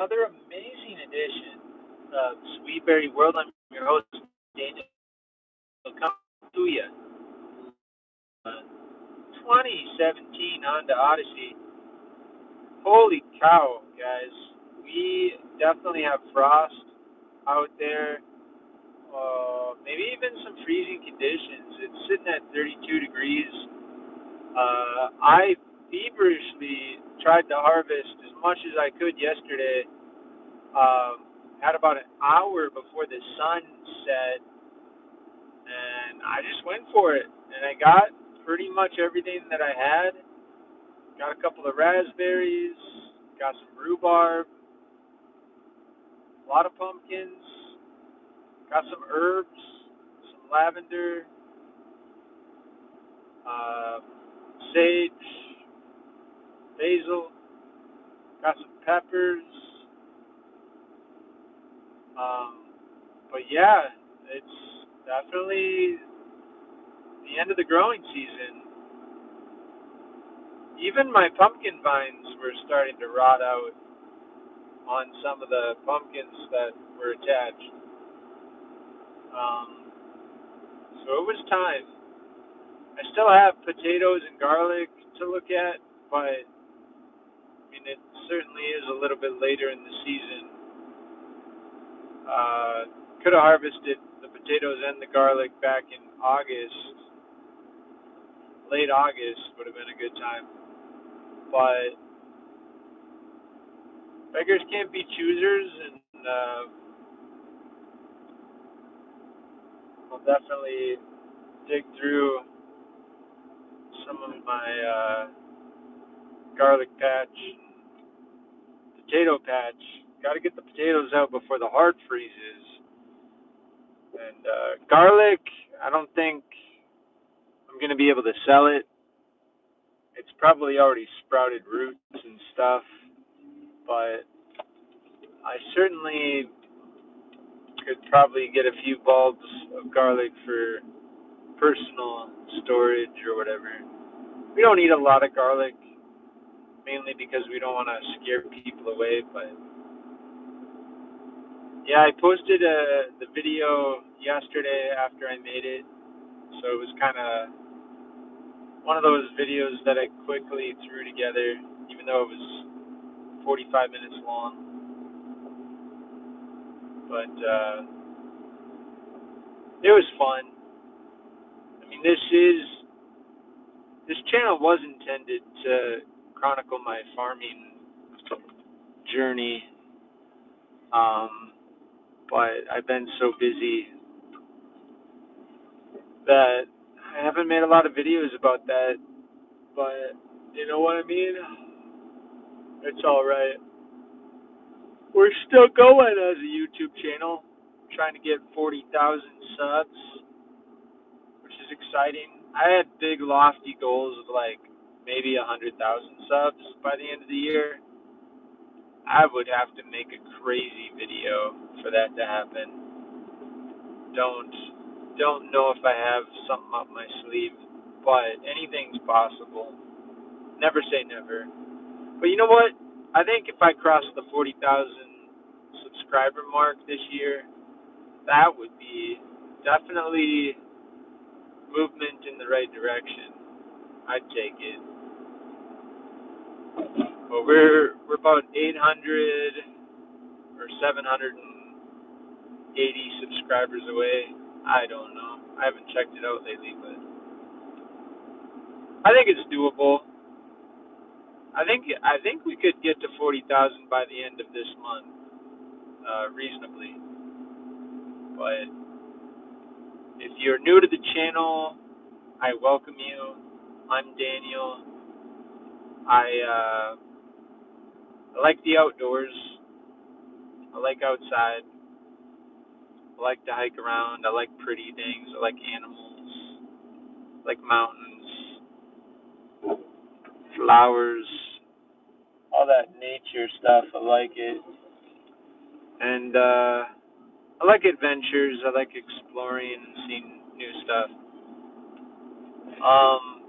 another amazing edition of Sweet Berry World. I'm your host, Daniel. Come to you. Uh, 2017 Honda Odyssey. Holy cow, guys. We definitely have frost out there. Maybe even some freezing conditions. It's sitting at 32 degrees. I feverishly tried to harvest as much as I could yesterday. Had about an hour before the sun set, and I just went for it. And I got pretty much everything that I had. Got a couple of raspberries, got some rhubarb, a lot of pumpkins, got some herbs, some lavender, uh, sage, basil, got some peppers. But yeah, it's definitely the end of the growing season. Even my pumpkin vines were starting to rot out on some of the pumpkins that were attached. Um, so it was time. I still have potatoes and garlic to look at, but I mean, it certainly is a little bit later in the season. Could have harvested the potatoes and the garlic back in August. Late August would have been a good time. But beggars can't be choosers, and I'll definitely dig through some of my garlic patch, potato patch. Got to get the potatoes out before the heart freezes. And garlic, I don't think I'm going to be able to sell it. It's probably already sprouted roots and stuff, but I certainly could probably get a few bulbs of garlic for personal storage or whatever. We don't eat a lot of garlic, mainly because we don't want to scare people away. But yeah, I posted the video yesterday after I made it, so it was kind of one of those videos that I quickly threw together, even though it was 45 minutes long. But it was fun. I mean, this channel was intended to chronicle my farming journey, um, but I've been so busy that I haven't made a lot of videos about that. But you know what I mean? It's all right. We're still going as a YouTube channel, trying to get 40,000 subs, which is exciting. I had big, lofty goals of like maybe 100,000 subs by the end of the year. I would have to make a crazy video for that to happen. Don't don't know if I have something up my sleeve, but anything's possible. Never say never. But you know what? I think if I cross the 40,000 subscriber mark this year, that would be definitely movement in the right direction. I'd take it. But we're about 800 or 780 subscribers away. I don't know. I haven't checked it out lately, but I think it's doable. I think we could get to 40,000 by the end of this month, reasonably. But if you're new to the channel, I welcome you. I'm Daniel. I like the outdoors. I like outside. I like to hike around. I like pretty things. I like animals. I like mountains, flowers, all that nature stuff. I like it. And I like adventures. I like exploring and seeing new stuff. Um,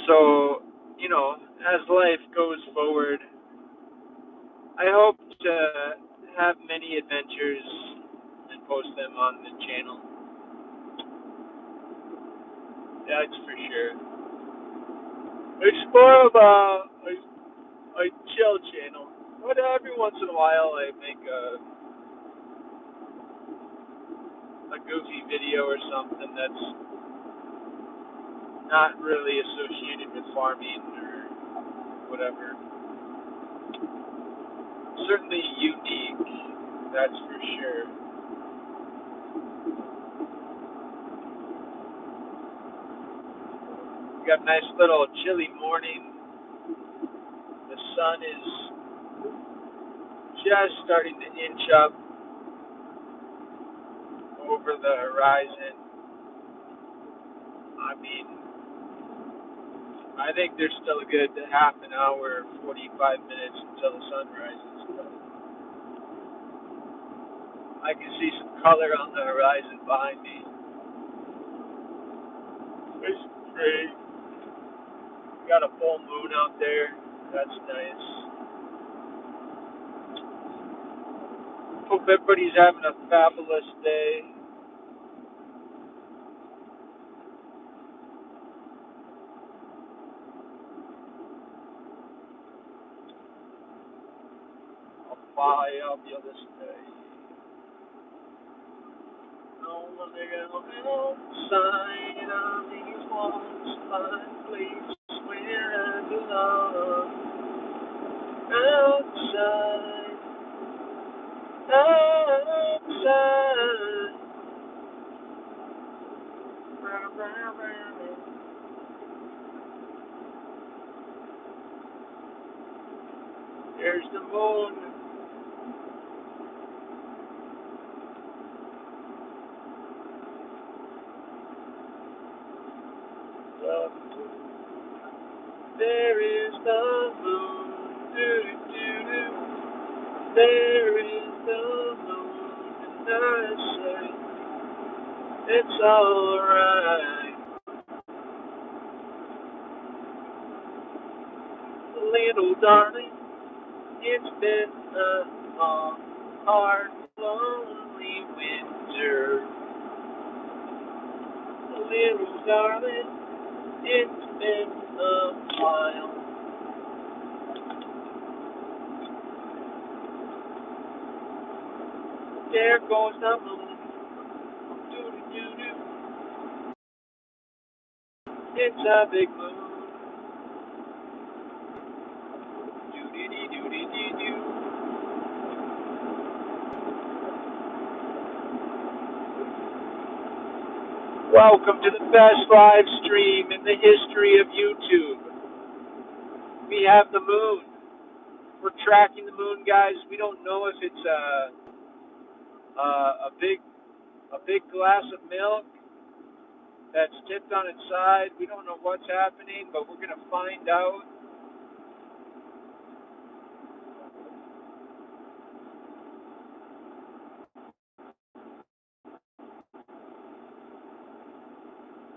so, as life goes forward, I hope to have many adventures and post them on the channel. That's for sure. It's more of a chill channel. But every once in a while I make a goofy video or something that's not really associated with farming or whatever. Certainly unique, that's for sure. We got a nice little chilly morning. The sun is just starting to inch up over the horizon. I mean, I think there's still a good half an hour, 45 minutes until the sun rises. I can see some color on the horizon behind me. It's great. Got a full moon out there. That's nice. Hope everybody's having a fabulous day. I'll fly up the other side. No one outside of these walls, find place where I belong. Outside, outside. There's the moon. There is the moon. Do-do-do-do. There is the moon. And I say, it's alright. Little darling, it's been a long, hard, lonely winter. Little darling, it's been a while. There goes the moon. Doo-doo-doo-doo. It's a big moon. Doo-dee-dee-doo-dee-dee-doo. Welcome to the best live stream in the history of YouTube. We have the moon. We're tracking the moon, guys. We don't know if it's a big glass of milk that's tipped on its side. We don't know what's happening, but we're gonna find out.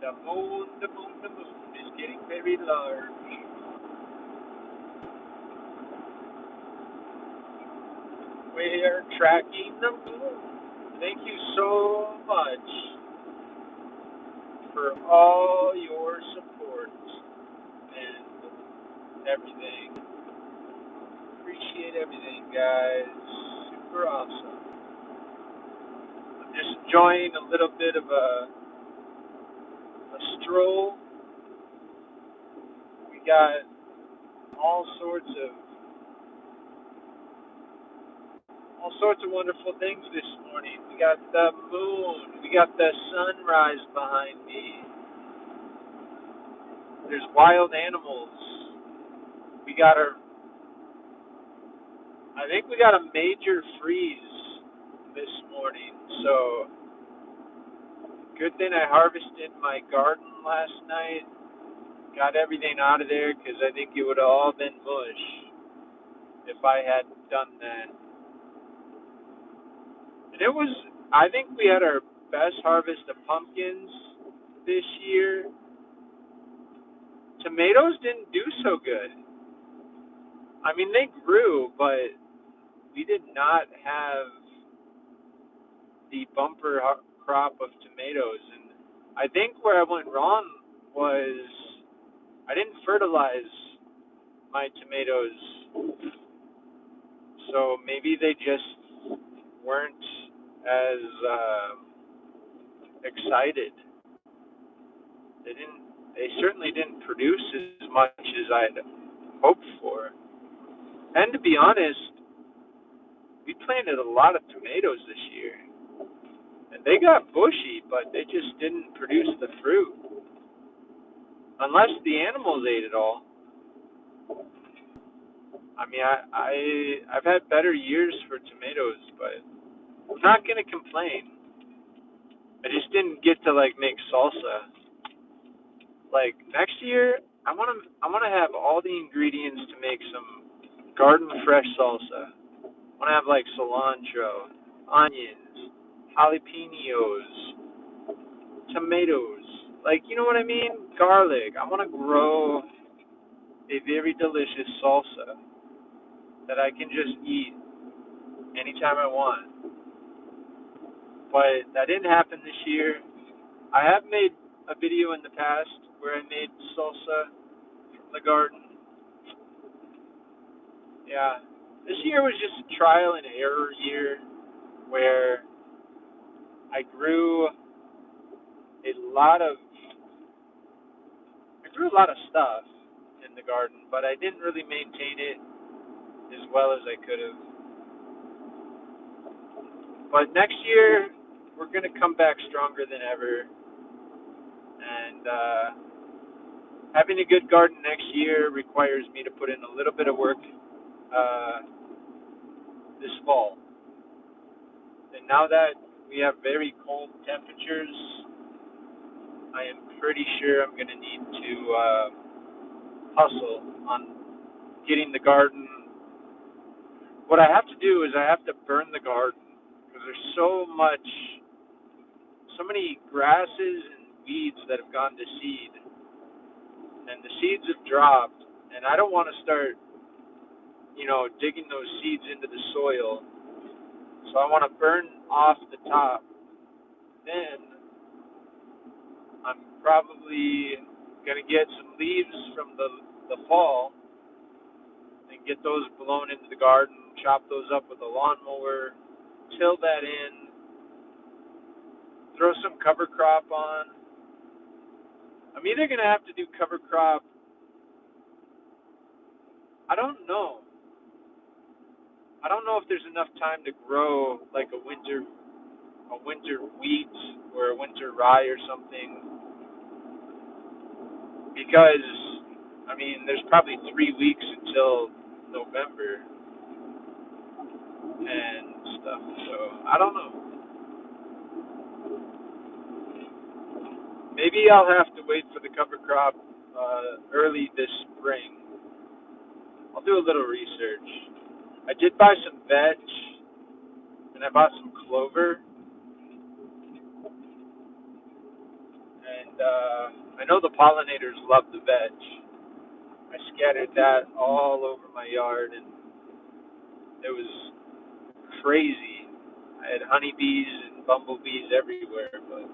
The moon is getting very large. We are tracking the moon. Thank you so much for all your support and everything. Appreciate everything, guys. Super awesome. I'm just enjoying a little bit of a stroll. We got all sorts of wonderful things this morning. We got the moon. We got the sunrise behind me. There's wild animals. We got I think we got a major freeze this morning. So good thing I harvested my garden last night. Got everything out of there because I think it would have all been mush if I hadn't done that. And I think we had our best harvest of pumpkins this year. Tomatoes didn't do so good. I mean, they grew, but we did not have the bumper crop of tomatoes, and I think where I went wrong was I didn't fertilize my tomatoes, so maybe they just weren't as excited. They didn't. They certainly didn't produce as much as I'd hoped for. And to be honest, we planted a lot of tomatoes this year, and they got bushy, but they just didn't produce the fruit. Unless the animals ate it all. I mean, I've had better years for tomatoes, but I'm not gonna complain. I just didn't get to like make salsa. Like next year, I wanna have all the ingredients to make some garden fresh salsa. I wanna have like cilantro, onions, jalapenos, tomatoes. Like you know what I mean? Garlic. I wanna grow a very delicious salsa that I can just eat anytime I want. But that didn't happen this year. I have made a video in the past where I made salsa from the garden. Yeah. This year was just a trial and error year where I grew a lot of stuff in the garden, but I didn't really maintain it as well as I could have. But next year we're gonna come back stronger than ever, and having a good garden next year requires me to put in a little bit of work uh, this fall. And now that we have very cold temperatures, I am pretty sure I'm going to need to hustle on getting the garden. What I have to do is I have to burn the garden because there's so many grasses and weeds that have gone to seed, and the seeds have dropped, and I don't want to start, digging those seeds into the soil. So I want to burn off the top. Then I'm probably gonna get some leaves from the fall and get those blown into the garden, chop those up with a lawnmower, till that in, throw some cover crop on. I'm either gonna have to do cover crop. I don't know. I don't know if there's enough time to grow like a winter wheat or a winter rye or something, because I mean there's probably 3 weeks until November and stuff. So I don't know. Maybe I'll have to wait for the cover crop early this spring. I'll do a little research. I did buy some veg, and I bought some clover, and I know the pollinators love the veg. I scattered that all over my yard, and it was crazy. I had honeybees and bumblebees everywhere, but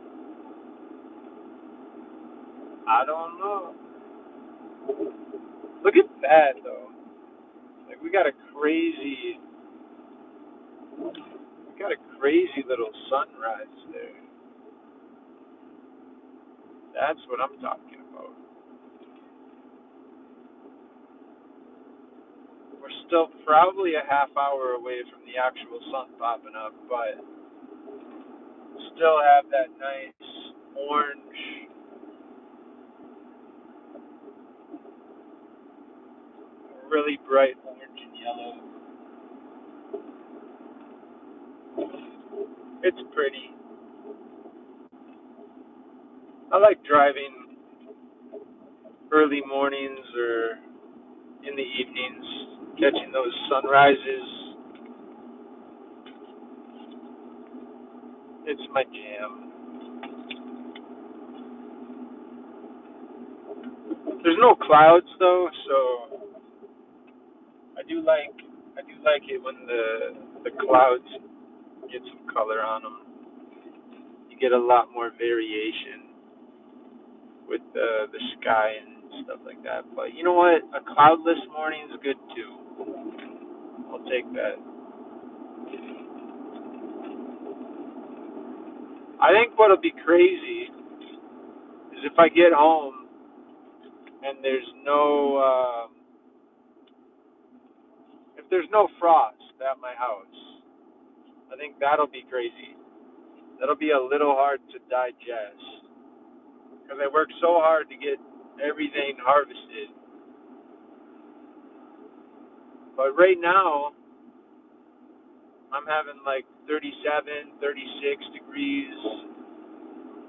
I don't know. Look at that, though. Like we got a crazy little sunrise there. That's what I'm talking about. We're still probably a half hour away from the actual sun popping up, but still have that nice orange, really bright orange and yellow. It's pretty. I like driving early mornings or in the evenings, catching those sunrises. It's my jam. There's no clouds though, so I do like like it when the clouds get some color on them. You get a lot more variation with the sky and stuff like that. But you know what? A cloudless morning is good too. I'll take that. I think what'll be crazy is if I get home and if there's no frost at my house. I think that'll be crazy. That'll be a little hard to digest because I worked so hard to get everything harvested. But right now, I'm having like 37, 36 degrees,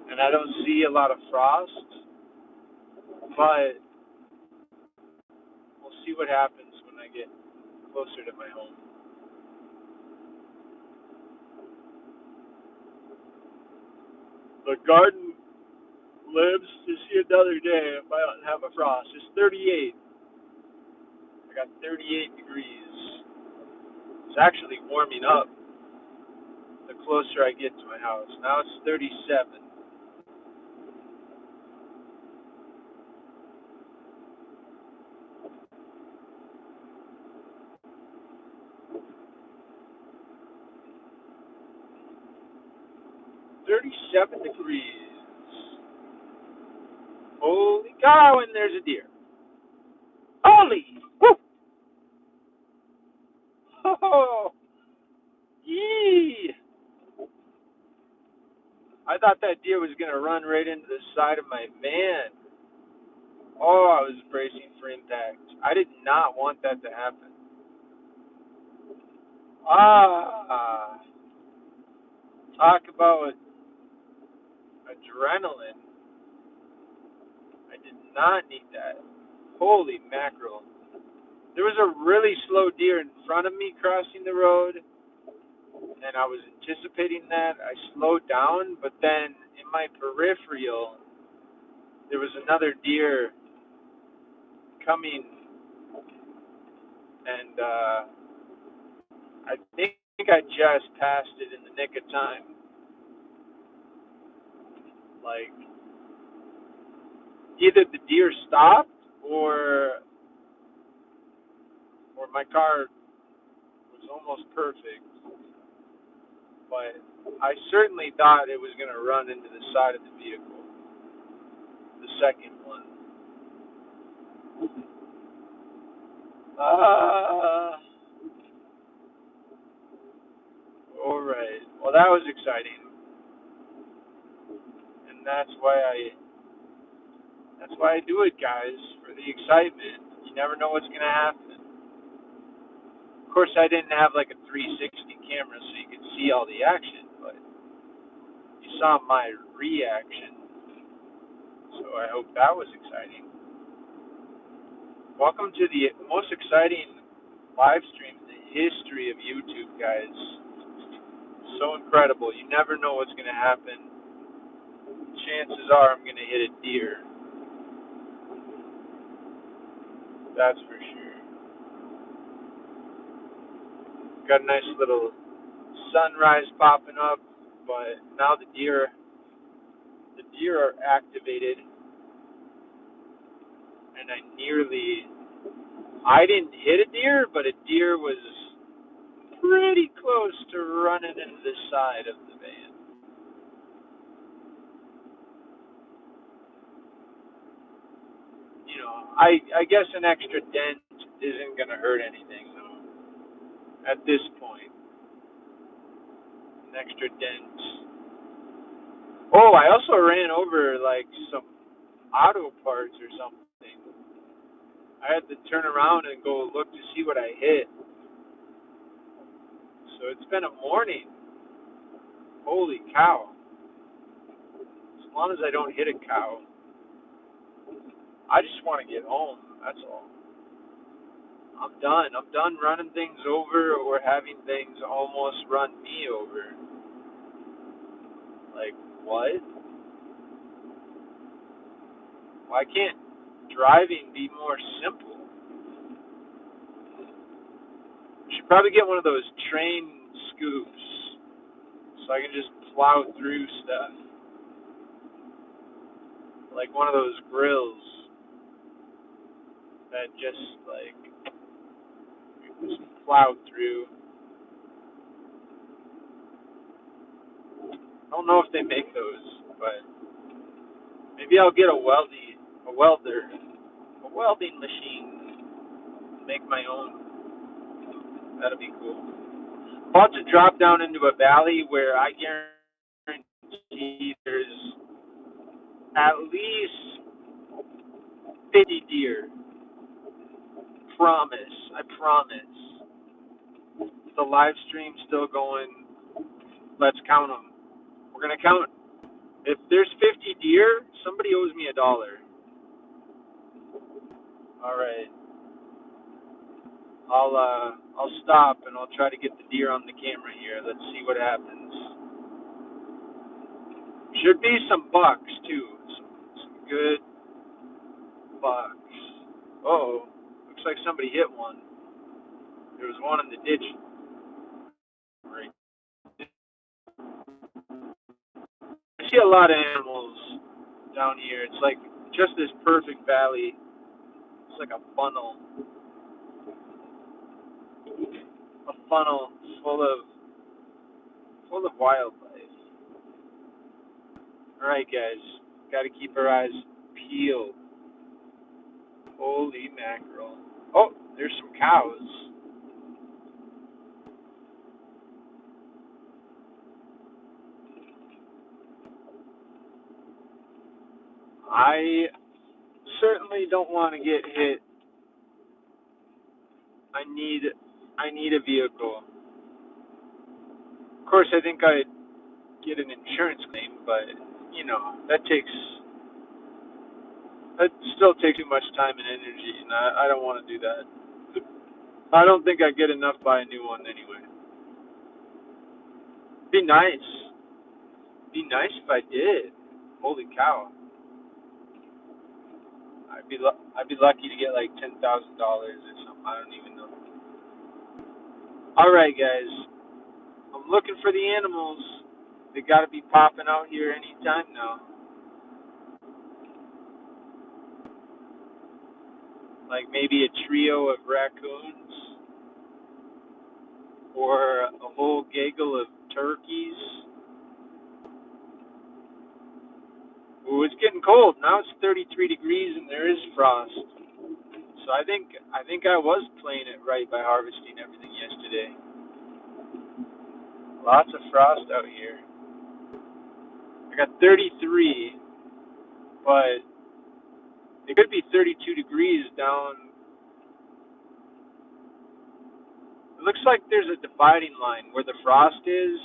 and I don't see a lot of frost. But we'll see what happens when I get closer to my home. The garden lives to see another day if I don't have a frost. It's 38. I got 38 degrees. It's actually warming up the closer I get to my house. Now it's 37. 37 degrees. Holy cow, and there's a deer. Holy! Woo! Oh! Yee! I thought that deer was going to run right into the side of my van. Oh, I was bracing for impact. I did not want that to happen. Ah! Talk about adrenaline. I did not need that. Holy mackerel. There was a really slow deer in front of me crossing the road, and I was anticipating that. I slowed down, but then in my peripheral, there was another deer coming, and I think I just passed it in the nick of time. Like, either the deer stopped or my car was almost perfect, but I certainly thought it was going to run into the side of the vehicle, the second one. Uh, all right. Well, that was exciting, and that's why I do it, guys, for the excitement. You never know what's gonna happen. Of course, I didn't have like a 360 camera so you could see all the action, but you saw my reaction, so I hope that was exciting. Welcome to the most exciting live stream in the history of YouTube, guys. So incredible. You never know what's gonna happen. Chances are I'm gonna hit a deer. That's for sure. Got a nice little sunrise popping up, but now the deer are activated, and I didn't hit a deer, but a deer was pretty close to running into the side of the van. I guess an extra dent isn't gonna hurt anything though. At this point, an extra dent. Oh, I also ran over like some auto parts or something. I had to turn around and go look to see what I hit. So it's been a morning. Holy cow. As long as I don't hit a cow, I just want to get home. That's all. I'm done. I'm done running things over or having things almost run me over. Like, what? Why can't driving be more simple? Should probably get one of those train scoops so I can just plow through stuff. Like one of those grills that just plow through. I don't know if they make those, but maybe I'll get a welding machine, make my own. That'll be cool. About to drop down into a valley where I guarantee there's at least 50 deer. Promise. I promise. The live stream's still going. Let's count them. We're gonna count. If there's 50 deer, somebody owes me $1. All right. I'll stop and I'll try to get the deer on the camera here. Let's see what happens. Should be some bucks too. Some good bucks. Oh, looks like somebody hit one. There was one in the ditch. Right. I see a lot of animals down here. It's like just this perfect valley. It's like a funnel full of wildlife. All right, guys, got to keep our eyes peeled. Holy mackerel! Oh, there's some cows. I certainly don't want to get hit. I need a vehicle. Of course, I think I'd get an insurance claim, but that still takes too much time and energy, and I don't want to do that. I don't think I'd get enough to buy a new one anyway. Be nice. Be nice if I did. Holy cow! I'd be lucky to get like $10,000 or something. I don't even know. All right, guys. I'm looking for the animals. They got to be popping out here anytime now. Like maybe a trio of raccoons or a whole gaggle of turkeys. Ooh, it's getting cold. Now it's 33 degrees and there is frost. So I think I was playing it right by harvesting everything yesterday. Lots of frost out here. I got 33, but it could be 32 degrees down. It looks like there's a dividing line where the frost is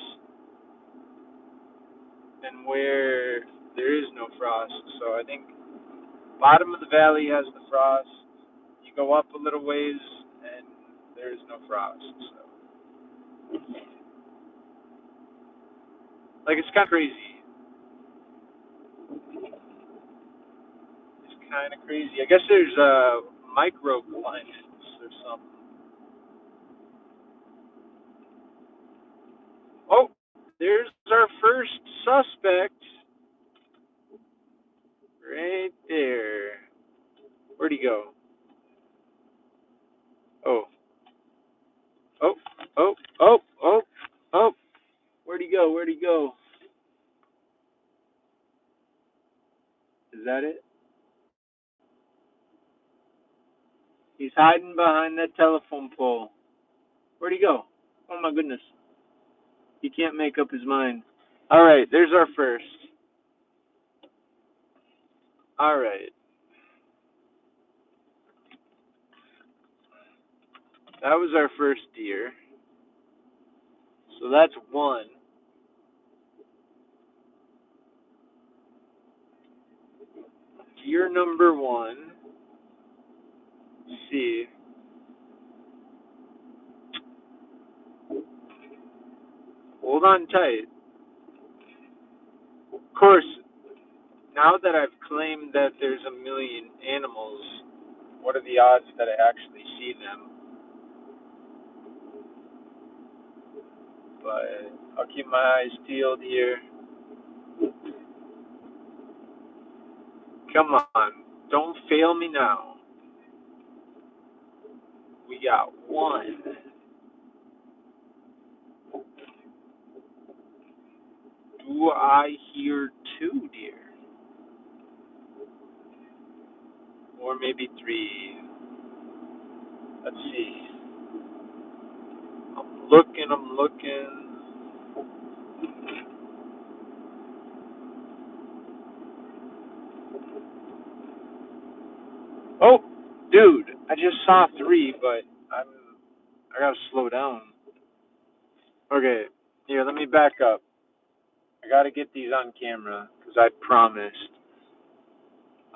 and where there is no frost. So I think bottom of the valley has the frost. You go up a little ways and there is no frost. So like it's kind of crazy. It's kind of crazy. I guess there's microclimates or something. Oh, there's our first suspect right there. Where'd he go? Oh, oh, oh, oh, oh, oh. Where'd he go? Where'd he go? Is that it? He's hiding behind that telephone pole. Where'd he go? Oh my goodness. He can't make up his mind. All right, there's our first. All right. That was our first deer. So that's one. Deer number one. Let's see. Hold on tight. Of course, now that I've claimed that there's a million animals, what are the odds that I actually see them? but I'll keep my eyes peeled here. Come on, don't fail me now. We got one. Do I hear two, dear? Or maybe three. Let's see. I'm looking. Oh, dude, I just saw three, but I gotta slow down. Okay, here, let me back up. I gotta get these on camera, because I promised.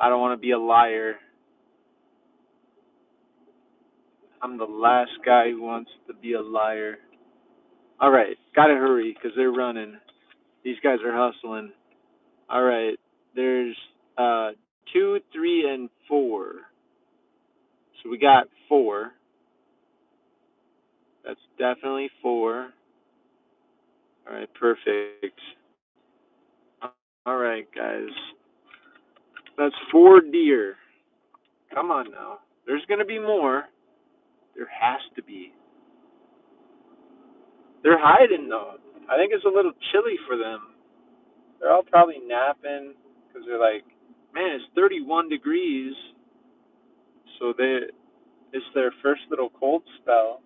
I don't want to be a liar. I'm the last guy who wants to be a liar. Alright, gotta hurry, because they're running. These guys are hustling. Alright, there's 2, 3, and 4. So we got 4. That's definitely 4. Alright, perfect. Alright, guys. That's 4 deer. Come on now. There's going to be more. There has to be. They're hiding, though. I think it's a little chilly for them. They're all probably napping because they're like, man, it's 31 degrees. So it's their first little cold spell.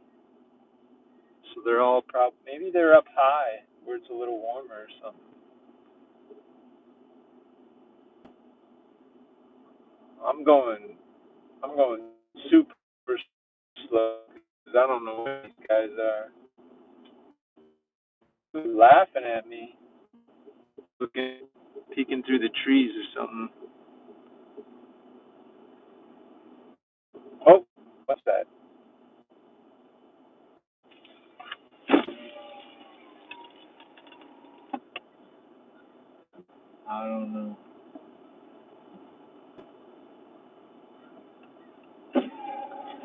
So they're all maybe they're up high where it's a little warmer or something. I'm going super slow because I don't know where these guys are. They're laughing at me, looking, peeking through the trees or something. Oh, what's that? I don't know.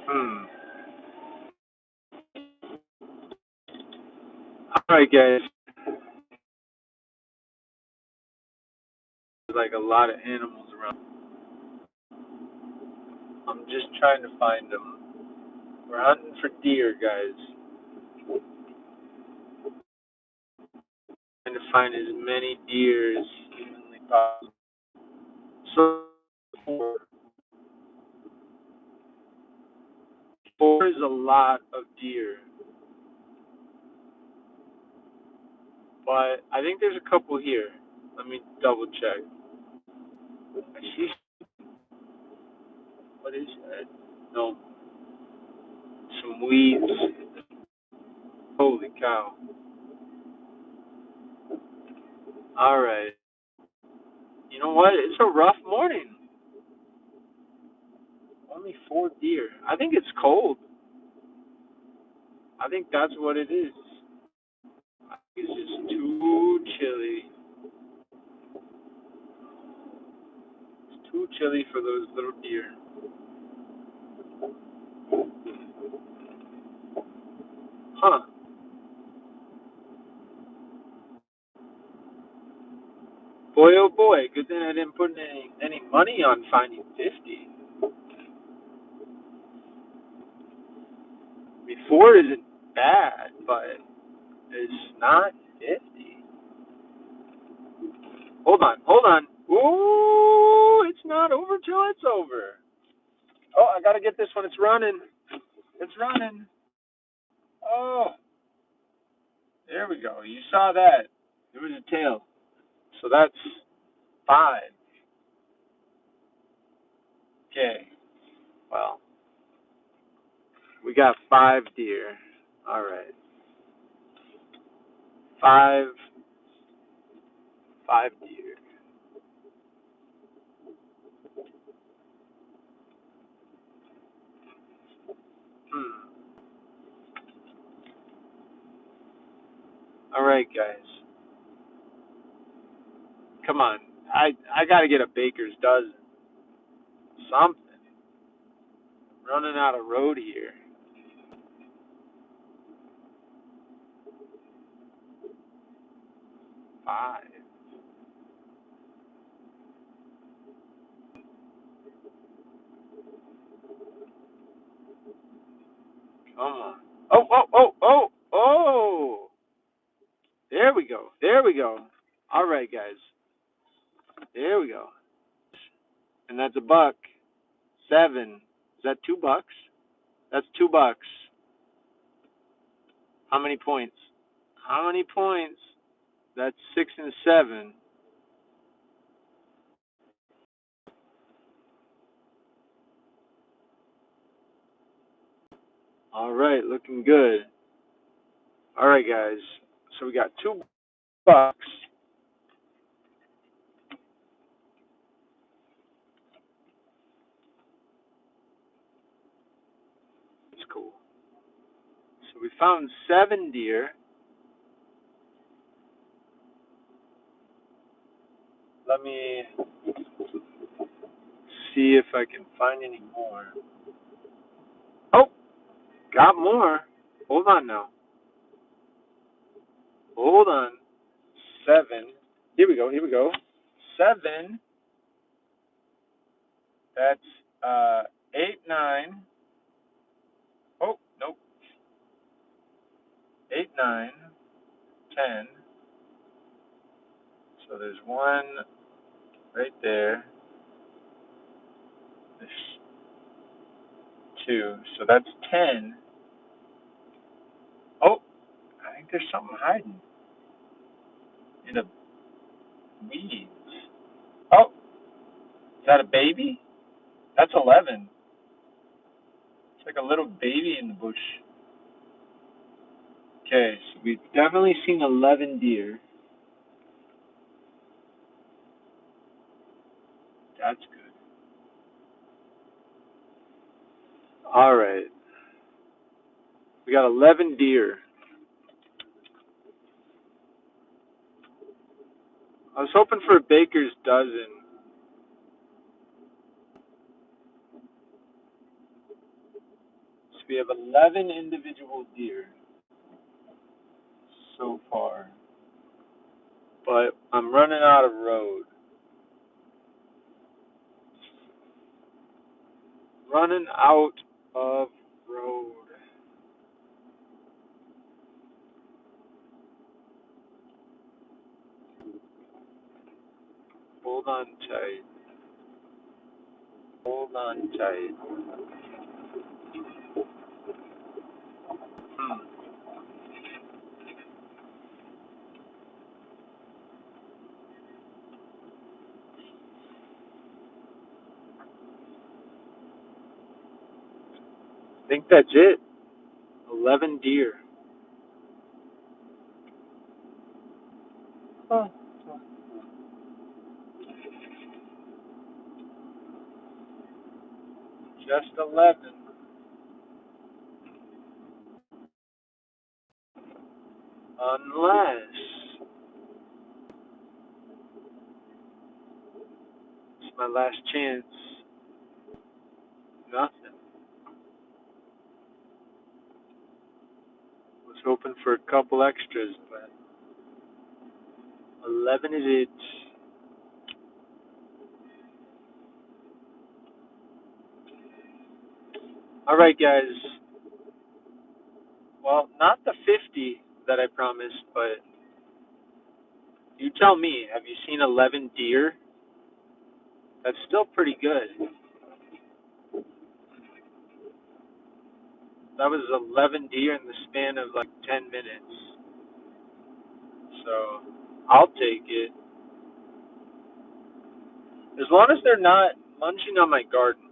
Hmm. All right, guys. There's like a lot of animals around. I'm just trying to find them. We're hunting for deer, guys. Trying to find as many deer as humanly possible. So four is a lot of deer, but I think there's a couple here. Let me double check. I see. What is that? No, some weeds. Holy cow! All right. You know what? It's a rough morning. Only 4 deer. I think it's cold. I think that's what it is. I think it's just too chilly. It's too chilly for those little deer. Huh. Boy, oh boy. Good thing I didn't put any money on finding 50. I mean, 4 isn't bad, but it's not 50. Hold on, hold on. Ooh, it's not over till it's over. Oh, I gotta get this one. It's running. It's running. Oh, there we go. You saw that. There was a tail. So that's 5. Okay. Well, we got 5 deer. All right. 5 deer. Hmm. All right, guys. Come on. I gotta get a baker's dozen. Something. Running out of road here. 5. Come on. Oh, oh, oh, oh, oh. There we go. There we go. All right, guys. There we go. And that's a buck. 7. Is that $2? That's $2. How many points? How many points? That's 6 and 7. All right, looking good. All right, guys. So we got $2. It's cool. So we found 7 deer. Let me see if I can find any more. Oh, got more. Hold on now. Hold on. 7. Here we go. Here we go. 7. That's 8, 9. Oh, nope. 8, 9, 10. So there's 1 right there. There's 2. So that's 10. Oh, I think there's something hiding in the weeds. Oh, is that a baby? That's 11. It's like a little baby in the bush. Okay, so we've definitely seen 11 deer. That's good. All right. We got 11 deer. I was hoping for a baker's dozen. So we have 11 individual deer so far. But I'm running out of road. Running out of road. Hold on tight. Hold on tight. I think that's it. 11 deer. Huh. Just 11. Unless it's my last chance. Nothing. Was hoping for a couple extras, but 11 is it. All right, guys. Well, not the 50 that I promised, but you tell me. Have you seen 11 deer? That's still pretty good. That was 11 deer in the span of like 10 minutes. So I'll take it. As long as they're not munching on my garden.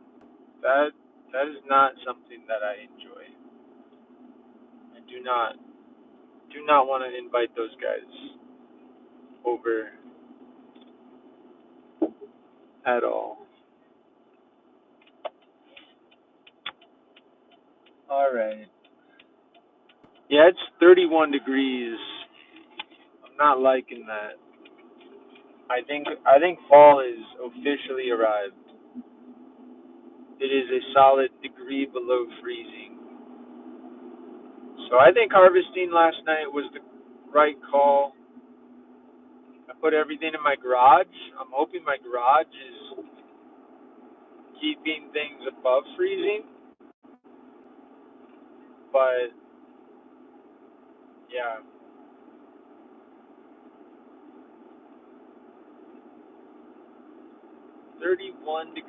That that is not something that I enjoy. I do not want to invite those guys over at all. All right. Yeah, it's 31 degrees. I'm not liking that. I think fall is officially arrived. It is a solid degree below freezing. So I think harvesting last night was the right call. put everything in my garage. I'm hoping my garage is keeping things above freezing. But yeah, 31 degrees.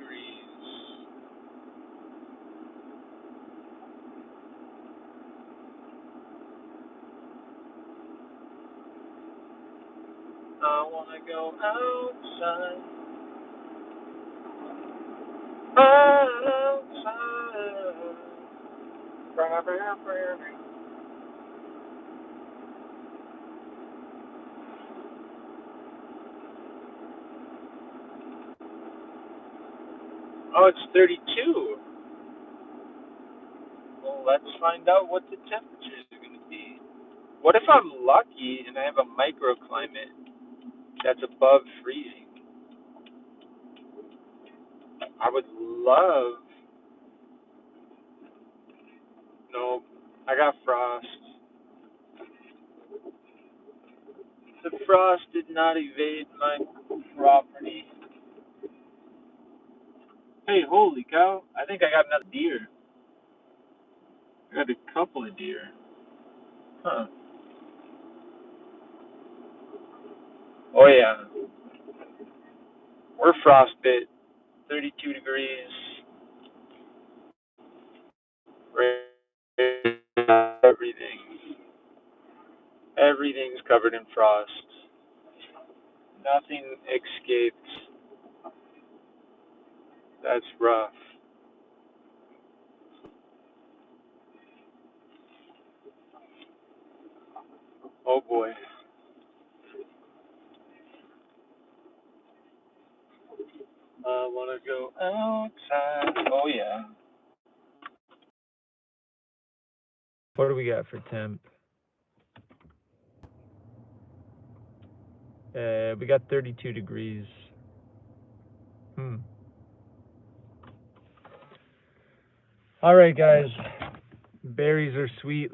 I wanna go outside. Outside. Oh, it's 32. Well, let's find out what the temperature is going to be. What if I'm lucky and I have a microclimate that's above freezing? I would love. No, I got frost. The frost did not evade my property. Hey, holy cow. I think I got another deer. I got a couple of deer. Huh. Oh, yeah. We're frostbit. 32 degrees. Everything. Everything's covered in frost. Nothing escaped. That's rough. Oh boy. I wanna go outside. Oh yeah. What do we got for temp? We got 32 degrees. All right, guys. Berries are sweet.